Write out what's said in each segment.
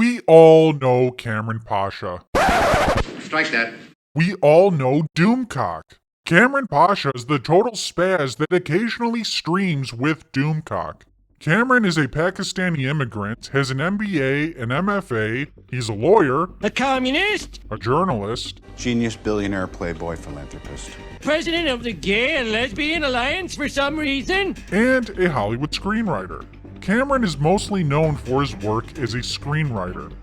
We all know Kamran Pasha. Strike that. We all know Doomcock. Kamran Pasha is the total spaz that occasionally streams with Doomcock. Kamran is a Pakistani immigrant, has an MBA, an MFA, he's a lawyer, a communist, a journalist, genius, billionaire, playboy, philanthropist, president of the Gay and Lesbian Alliance for some reason, and a Hollywood screenwriter. Kamran is mostly known for his work as a screenwriter.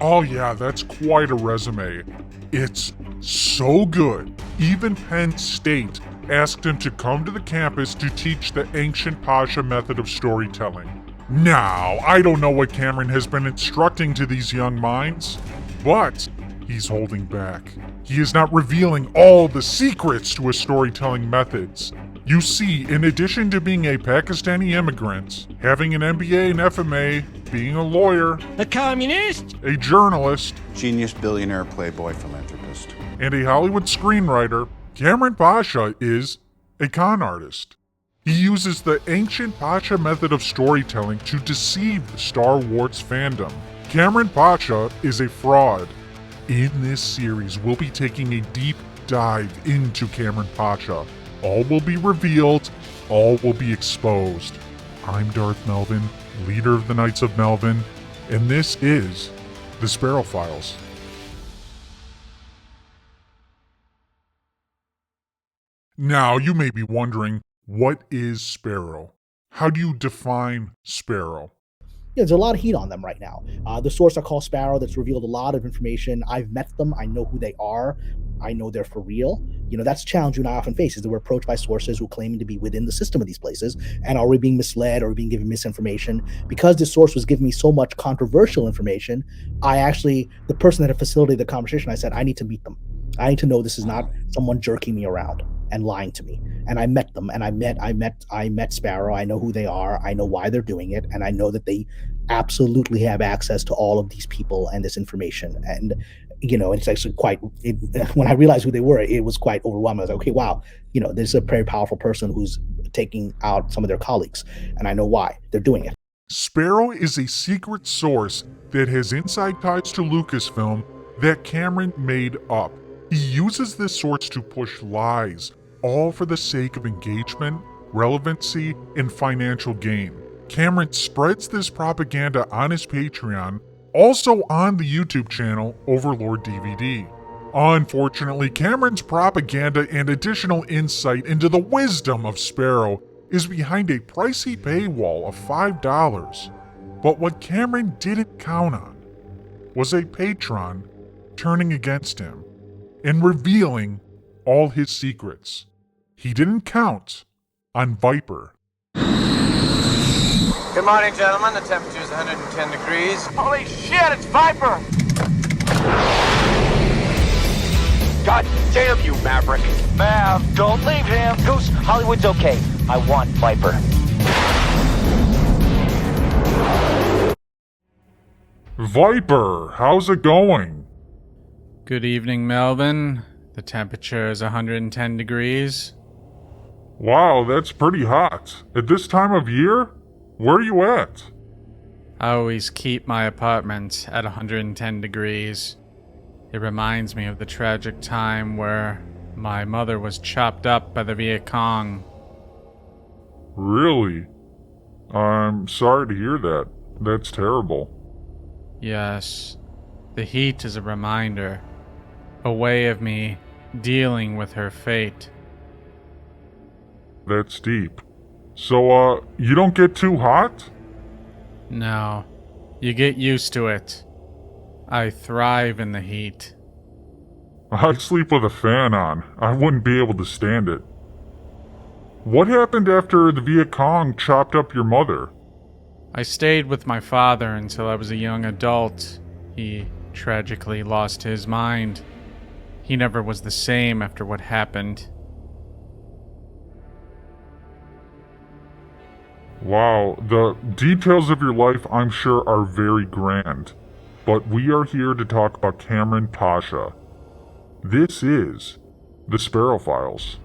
Oh yeah, that's quite a resume. It's so good. Even Penn State asked him to come to the campus to teach the ancient Pasha method of storytelling. Now, I don't know what Kamran has been instructing to these young minds, but he's holding back. He is not revealing all the secrets to his storytelling methods. You see, in addition to being a Pakistani immigrant, having an MBA and FMA, being a lawyer, a communist, a journalist, genius, billionaire, playboy, philanthropist, and a Hollywood screenwriter, Kamran Pasha is a con artist. He uses the ancient Pasha method of storytelling to deceive the Star Wars fandom. Kamran Pasha is a fraud. In this series, we'll be taking a deep dive into Kamran Pasha. All will be revealed, all will be exposed. I'm Darth Melvin, leader of the Knights of Melvin, and this is the Sparrow Files. Now, you may be wondering, what is Sparrow? How do you define Sparrow? Yeah, there's a lot of heat on them right now. The source I call Sparrow that's revealed a lot of information. I've met them. I know who they are. I know they're for real. That's a challenge you and I often face, is that we're approached by sources who claim to be within the system of these places and are we being misled or being given misinformation. Because this source was giving me so much controversial information, the person that had facilitated the conversation, I said, I need to meet them. I need to know this is not someone jerking me around and lying to me. And I met them, and I met Sparrow. I know who they are. I know why they're doing it, and I know that they absolutely have access to all of these people and this information. And it's actually when I realized who they were, it was quite overwhelming. I was like, okay, wow, there's a very powerful person who's taking out some of their colleagues, and I know why they're doing it. Sparrow is a secret source that has inside ties to Lucasfilm that Kamran made up. He uses this source to push lies, all for the sake of engagement, relevancy, and financial gain. Kamran spreads this propaganda on his Patreon, also on the YouTube channel Overlord DVD. Unfortunately, Kamran's propaganda and additional insight into the wisdom of Sparrow is behind a pricey paywall of $5. But what Kamran didn't count on was a patron turning against him and revealing all his secrets. He didn't count on Viper. Good morning, gentlemen. The temperature is 110 degrees. Holy shit, it's Viper! God damn you, Maverick. Mav, don't leave him. Goose, Hollywood's okay. I want Viper. Viper, how's it going? Good evening, Melvin. The temperature is 110 degrees. Wow, that's pretty hot. At this time of year? Where are you at? I always keep my apartment at 110 degrees. It reminds me of the tragic time where my mother was chopped up by the Viet Cong. Really? I'm sorry to hear that. That's terrible. Yes, the heat is a reminder, a way of me dealing with her fate. That's deep. So, you don't get too hot? No, you get used to it. I thrive in the heat. I'd sleep with a fan on. I wouldn't be able to stand it. What happened after the Viet Cong chopped up your mother? I stayed with my father until I was a young adult. He tragically lost his mind. He never was the same after what happened. Wow, the details of your life, I'm sure, are very grand. But we are here to talk about Kamran Pasha. This is the Sparrow Files.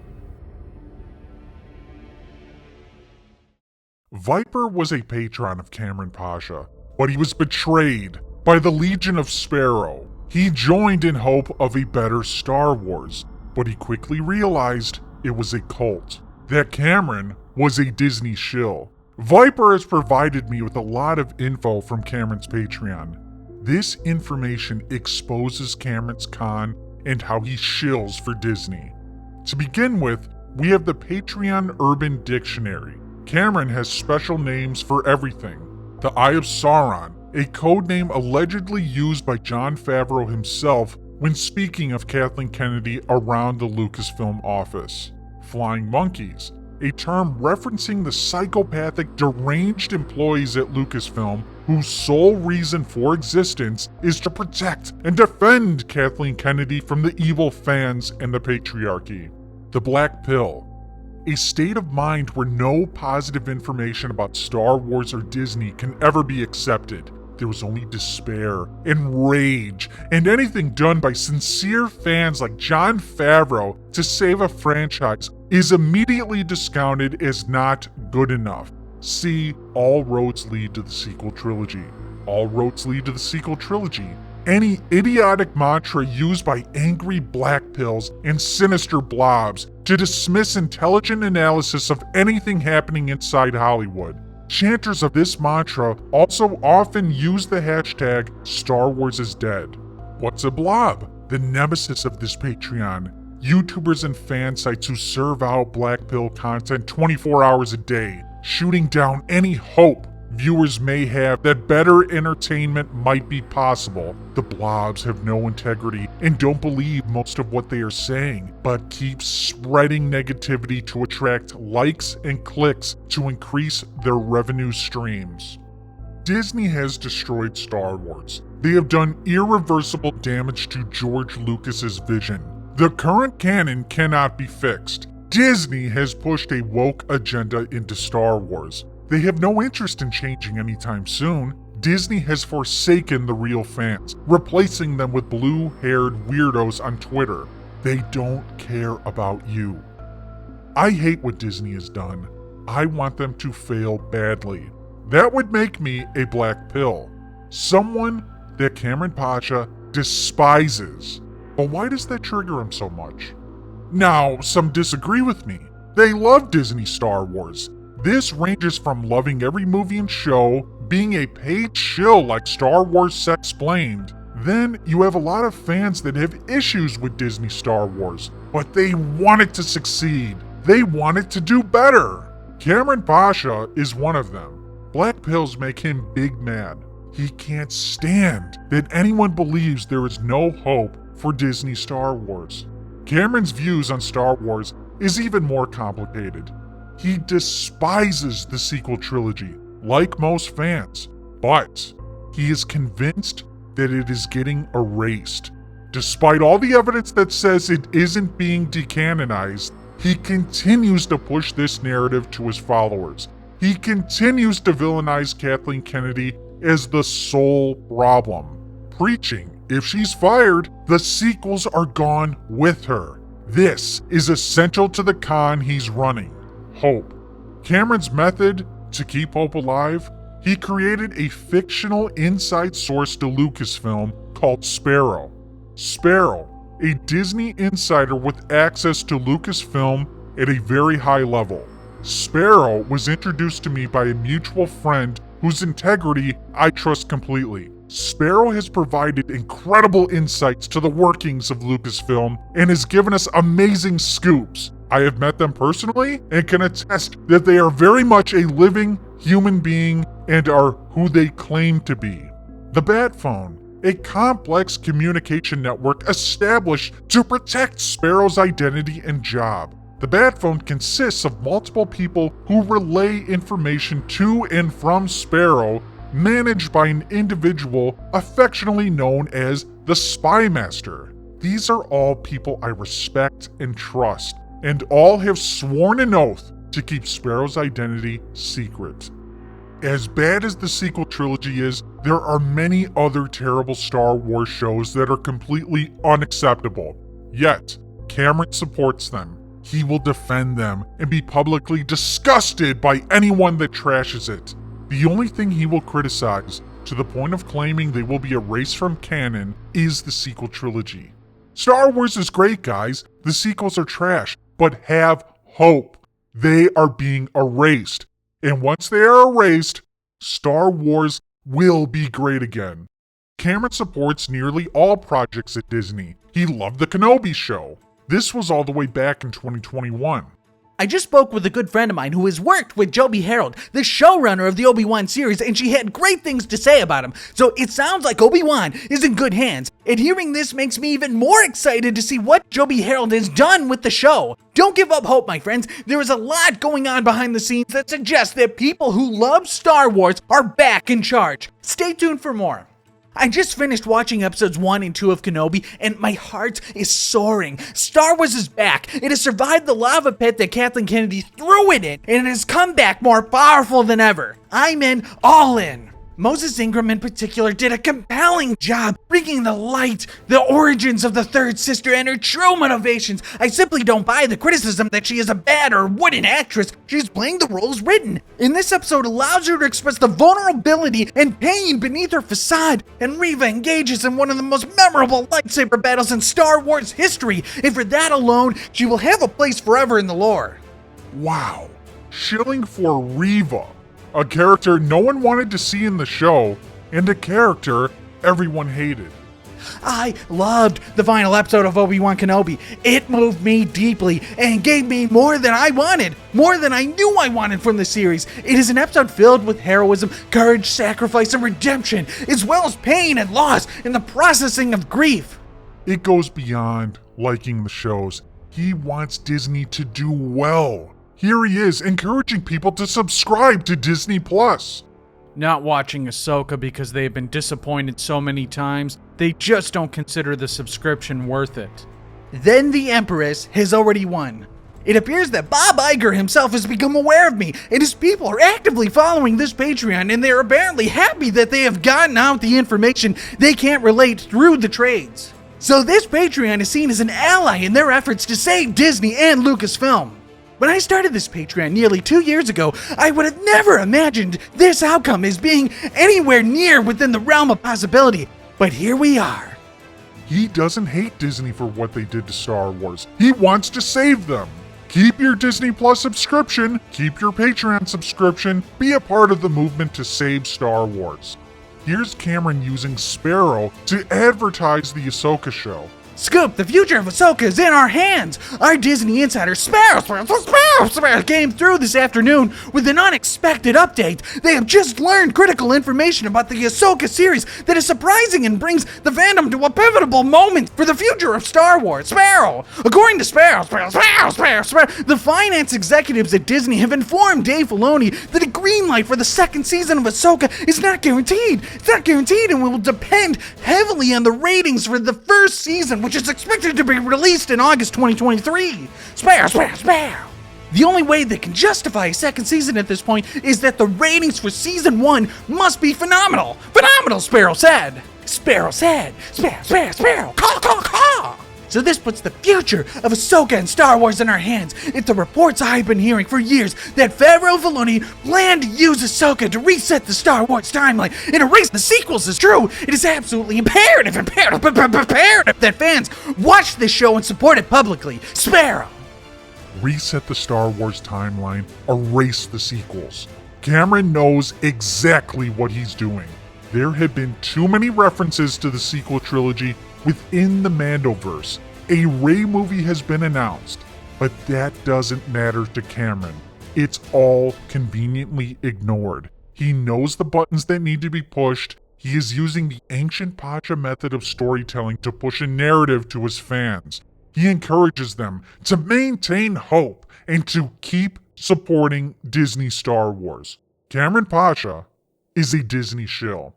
Viper was a patron of Kamran Pasha, but he was betrayed by the Legion of Sparrow. He joined in hope of a better Star Wars, but he quickly realized it was a cult, that Kamran was a Disney shill. Viper has provided me with a lot of info from Kamran's Patreon. This information exposes Kamran's con and how he shills for Disney. To begin with, we have the Patreon Urban Dictionary. Kamran has special names for everything. The Eye of Sauron, a codename allegedly used by Jon Favreau himself when speaking of Kathleen Kennedy around the Lucasfilm office. Flying monkeys, a term referencing the psychopathic, deranged employees at Lucasfilm whose sole reason for existence is to protect and defend Kathleen Kennedy from the evil fans and the patriarchy. The Black Pill, a state of mind where no positive information about Star Wars or Disney can ever be accepted. There was only despair and rage, and anything done by sincere fans like Jon Favreau to save a franchise is immediately discounted as not good enough. See, all roads lead to the sequel trilogy. All roads lead to the sequel trilogy. Any idiotic mantra used by angry black pills and sinister blobs to dismiss intelligent analysis of anything happening inside Hollywood. Chanters of this mantra also often use the hashtag Star Wars is dead. What's a blob? The nemesis of this Patreon. YouTubers and fan sites who serve out black pill content 24 hours a day, shooting down any hope viewers may have that better entertainment might be possible. The blobs have no integrity and don't believe most of what they are saying, but keep spreading negativity to attract likes and clicks to increase their revenue streams. Disney has destroyed Star Wars. They have done irreversible damage to George Lucas's vision. The current canon cannot be fixed. Disney has pushed a woke agenda into Star Wars. They have no interest in changing anytime soon. Disney has forsaken the real fans, replacing them with blue-haired weirdos on Twitter. They don't care about you. I hate what Disney has done. I want them to fail badly. That would make me a black pill. Someone that Kamran Pasha despises. But why does that trigger him so much? Now, some disagree with me. They love Disney Star Wars. This ranges from loving every movie and show, being a paid shill like Star Wars Sexplained. Then you have a lot of fans that have issues with Disney Star Wars, but they want it to succeed. They want it to do better. Kamran Pasha is one of them. Black pills make him big mad. He can't stand that anyone believes there is no hope for Disney Star Wars. Kamran's views on Star Wars is even more complicated. He despises the sequel trilogy, like most fans, but he is convinced that it is getting erased. Despite all the evidence that says it isn't being decanonized, he continues to push this narrative to his followers. He continues to villainize Kathleen Kennedy as the sole problem, preaching if she's fired, the sequels are gone with her. This is essential to the con he's running. Hope. Kamran's method to keep hope alive? He created a fictional inside source to Lucasfilm called Sparrow. Sparrow, a Disney insider with access to Lucasfilm at a very high level. Sparrow was introduced to me by a mutual friend whose integrity I trust completely. Sparrow has provided incredible insights to the workings of Lucasfilm and has given us amazing scoops. I have met them personally and can attest that they are very much a living human being and are who they claim to be. The Bat Phone, a complex communication network established to protect Sparrow's identity and job. The Bat Phone consists of multiple people who relay information to and from Sparrow, managed by an individual affectionately known as the Spy Master. These are all people I respect and trust, and all have sworn an oath to keep Sparrow's identity secret. As bad as the sequel trilogy is, there are many other terrible Star Wars shows that are completely unacceptable. Yet, Kamran supports them. He will defend them and be publicly disgusted by anyone that trashes it. The only thing he will criticize, to the point of claiming they will be erased from canon is the sequel trilogy. Star Wars is great, guys. The sequels are trash, but have hope. They are being erased. And once they are erased, Star Wars will be great again. Cameron supports nearly all projects at Disney. He loved the Kenobi show. This was all the way back in 2021. I just spoke with a good friend of mine who has worked with Joby Harold, the showrunner of the Obi-Wan series, and she had great things to say about him. So it sounds like Obi-Wan is in good hands. And hearing this makes me even more excited to see what Joby Harold has done with the show. Don't give up hope, my friends. There is a lot going on behind the scenes that suggests that people who love Star Wars are back in charge. Stay tuned for more. I just finished watching episodes 1 and 2 of Kenobi, and my heart is soaring. Star Wars is back. It has survived the lava pit that Kathleen Kennedy threw it in, and it has come back more powerful than ever. I'm in, all in. Moses Ingram in particular did a compelling job bringing to light the origins of the third sister and her true motivations. I simply don't buy the criticism that she is a bad or wooden actress. She's playing the roles written. In this episode allows her to express the vulnerability and pain beneath her facade, and Reva engages in one of the most memorable lightsaber battles in Star Wars history, and for that alone, she will have a place forever in the lore. Wow. Shilling for Reva. A character no one wanted to see in the show, and a character everyone hated. I loved the final episode of Obi-Wan Kenobi. It moved me deeply and gave me more than I wanted, more than I knew I wanted from the series. It is an episode filled with heroism, courage, sacrifice, and redemption, as well as pain and loss and the processing of grief. It goes beyond liking the shows. He wants Disney to do well. Here he is, encouraging people to subscribe to Disney+. Not watching Ahsoka because they've been disappointed so many times, they just don't consider the subscription worth it. Then the Empress has already won. It appears that Bob Iger himself has become aware of me, and his people are actively following this Patreon, and they're apparently happy that they have gotten out the information they can't relate through the trades. So this Patreon is seen as an ally in their efforts to save Disney and Lucasfilm. When I started this Patreon nearly 2 years ago, I would have never imagined this outcome as being anywhere near within the realm of possibility. But here we are. He doesn't hate Disney for what they did to Star Wars. He wants to save them. Keep your Disney Plus subscription, keep your Patreon subscription, be a part of the movement to save Star Wars. Here's Cameron using Sparrow to advertise the Ahsoka show. Scoop, the future of Ahsoka is in our hands. Our Disney insider Sparrow came through this afternoon with an unexpected update. They have just learned critical information about the Ahsoka series that is surprising and brings the fandom to a pivotal moment for the future of Star Wars. Sparrow! According to Sparrow, the finance executives at Disney have informed Dave Filoni that a green light for the second season of Ahsoka is not guaranteed. It's not guaranteed and will depend heavily on the ratings for the first season, which is expected to be released in August 2023. Sparrow. The only way they can justify a second season at this point is that the ratings for season 1 must be phenomenal. Phenomenal, Sparrow said. Sparrow. Caw. So this puts the future of Ahsoka and Star Wars in our hands. It's the reports I've been hearing for years that Favreau Filoni planned to use Ahsoka to reset the Star Wars timeline and erase the sequels is true. It is absolutely imperative that fans watch this show and support it publicly. Sparrow. Reset the Star Wars timeline, erase the sequels. Cameron knows exactly what he's doing. There have been too many references to the sequel trilogy within the Mandoverse. A Rey movie has been announced, but that doesn't matter to Cameron. It's all conveniently ignored. He knows the buttons that need to be pushed. He is using the ancient Pasha method of storytelling to push a narrative to his fans. He encourages them to maintain hope and to keep supporting Disney Star Wars. Kamran Pasha is a Disney shill.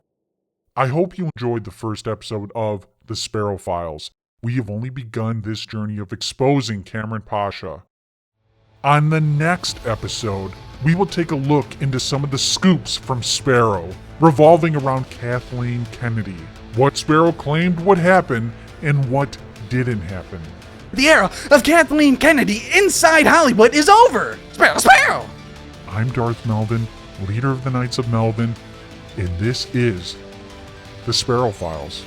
I hope you enjoyed the first episode of The Sparrow Files. We have only begun this journey of exposing Kamran Pasha. On the next episode, we will take a look into some of the scoops from Sparrow, revolving around Kathleen Kennedy. What Sparrow claimed would happen, and what didn't happen. The era of Kathleen Kennedy inside Hollywood is over! Sparrow! I'm Darth Melvin, leader of the Knights of Melvin. and this is the Sparrow Files.